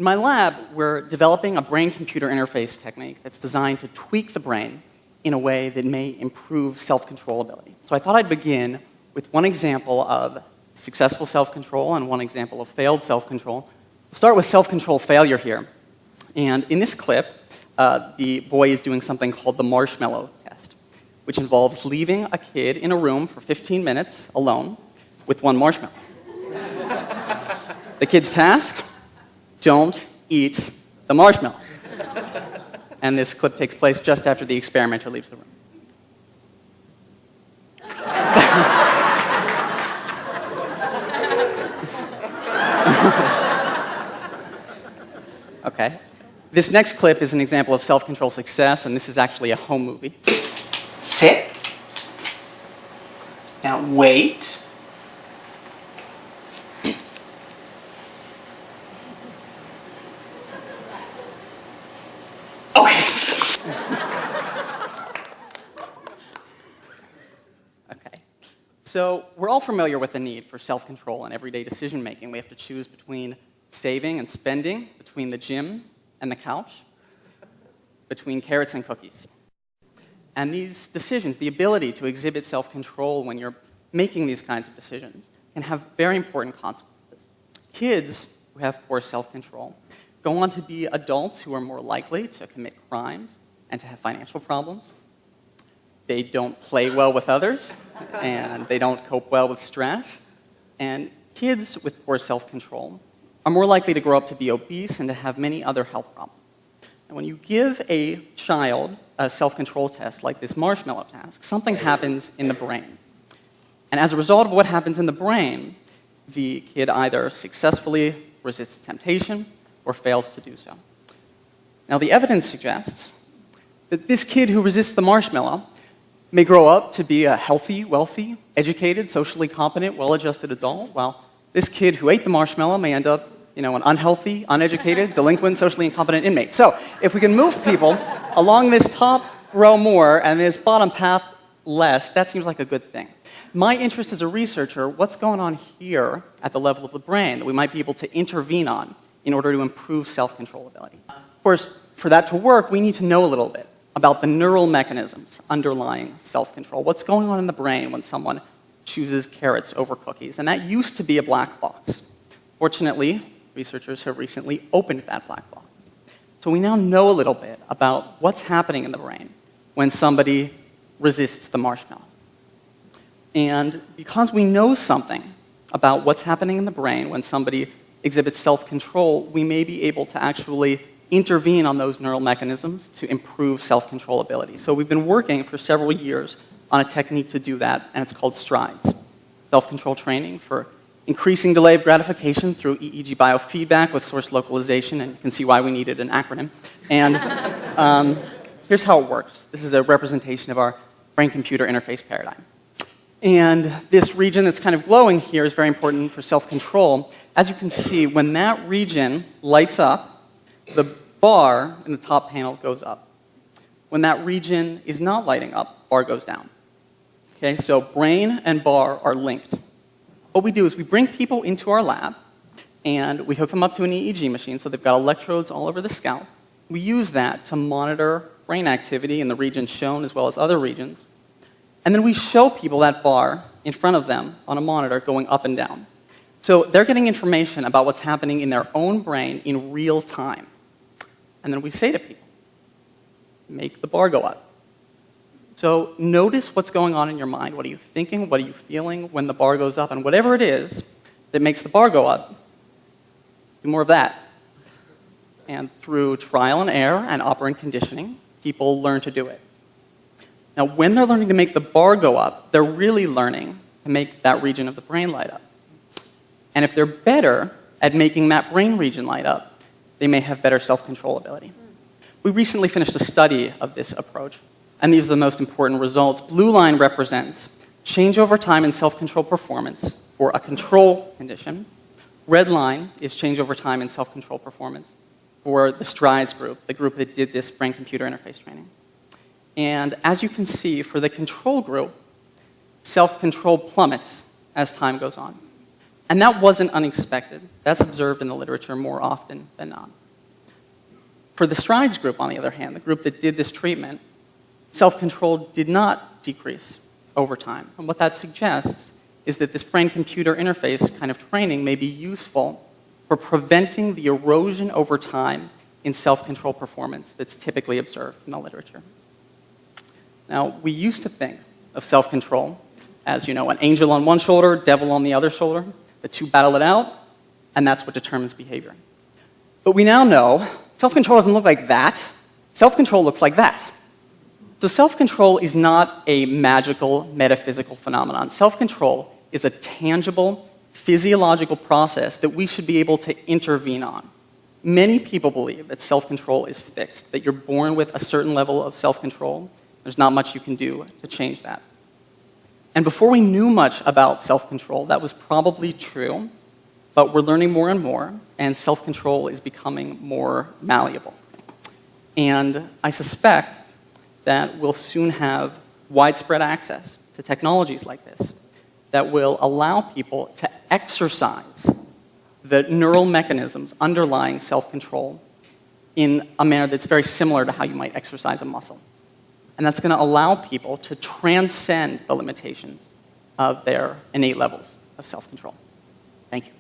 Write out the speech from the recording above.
In my lab, we're developing a brain-computer interface technique that's designed to tweak the brain in a way that may improve self-control ability. So I thought I'd begin with one example of successful self-control and one example of failed self-control. We'll start with self-control failure here. And in this clip, the boy is doing something called the marshmallow test, which involves leaving a kid in a room for 15 minutes alone with one marshmallow. The kid's task? Don't eat the marshmallow. And this clip takes place just after the experimenter leaves the room. Okay. This next clip is an example of self-control success, and this is actually a home movie. Sit. Now wait. Okay. So we're all familiar with the need for self-control in everyday decision-making. We have to choose between saving and spending, between the gym and the couch, between carrots and cookies. And these decisions, the ability to exhibit self-control when you're making these kinds of decisions, can have very important consequences. Kids who have poor self-control go on to be adults who are more likely to commit crimes and to have financial problems. They don't play well with others, and they don't cope well with stress. And kids with poor self-control are more likely to grow up to be obese and to have many other health problems. And when you give a child a self-control test like this marshmallow task, something happens in the brain. And as a result of what happens in the brain, the kid either successfully resists temptation or fails to do so. Now, the evidence suggests that this kid who resists the marshmallow may grow up to be a healthy, wealthy, educated, socially competent, well-adjusted adult, while this kid who ate the marshmallow may end up, an unhealthy, uneducated, delinquent, socially incompetent inmate. So, if we can move people along this top row more and this bottom path less, that seems like a good thing. My interest as a researcher, what's going on here at the level of the brain that we might be able to intervene on in order to improve self-control ability? Of course, for that to work, we need to know a little bit about the neural mechanisms underlying self-control. What's going on in the brain when someone chooses carrots over cookies? And that used to be a black box. Fortunately, researchers have recently opened that black box. So we now know a little bit about what's happening in the brain when somebody resists the marshmallow. And because we know something about what's happening in the brain when somebody exhibits self-control, we may be able to actually intervene on those neural mechanisms to improve self-control ability. So we've been working for several years on a technique to do that, and it's called STRIDES, self-control training for increasing delay of gratification through EEG biofeedback with source localization, and you can see why we needed an acronym. And here's how it works. This is a representation of our brain-computer interface paradigm. And this region that's kind of glowing here is very important for self-control. As you can see, when that region lights up, the bar in the top panel goes up. When that region is not lighting up, bar goes down. Okay, so brain and bar are linked. What we do is we bring people into our lab, and we hook them up to an EEG machine, so they've got electrodes all over the scalp. We use that to monitor brain activity in the regions shown as well as other regions. And then we show people that bar in front of them on a monitor going up and down. So they're getting information about what's happening in their own brain in real time. And then we say to people, make the bar go up. So notice what's going on in your mind. What are you thinking? What are you feeling when the bar goes up? And whatever it is that makes the bar go up, do more of that. And through trial and error and operant conditioning, people learn to do it. Now, when they're learning to make the bar go up, they're really learning to make that region of the brain light up. And if they're better at making that brain region light up, they may have better self-control ability. We recently finished a study of this approach, and these are the most important results. Blue line represents change over time in self-control performance for a control condition. Red line is change over time in self-control performance for the STRIDES group, the group that did this brain-computer interface training. And as you can see, for the control group, self-control plummets as time goes on. And that wasn't unexpected. That's observed in the literature more often than not. For the STRIDES group, on the other hand, the group that did this treatment, self-control did not decrease over time. And what that suggests is that this brain-computer interface kind of training may be useful for preventing the erosion over time in self-control performance that's typically observed in the literature. Now, we used to think of self-control as, an angel on one shoulder, devil on the other shoulder. The two battle it out, and that's what determines behavior. But we now know self-control doesn't look like that. Self-control looks like that. So self-control is not a magical, metaphysical phenomenon. Self-control is a tangible, physiological process that we should be able to intervene on. Many people believe that self-control is fixed, that you're born with a certain level of self-control. There's not much you can do to change that. And before we knew much about self-control, that was probably true, but we're learning more and more, and self-control is becoming more malleable. And I suspect that we'll soon have widespread access to technologies like this that will allow people to exercise the neural mechanisms underlying self-control in a manner that's very similar to how you might exercise a muscle. And that's going to allow people to transcend the limitations of their innate levels of self-control. Thank you.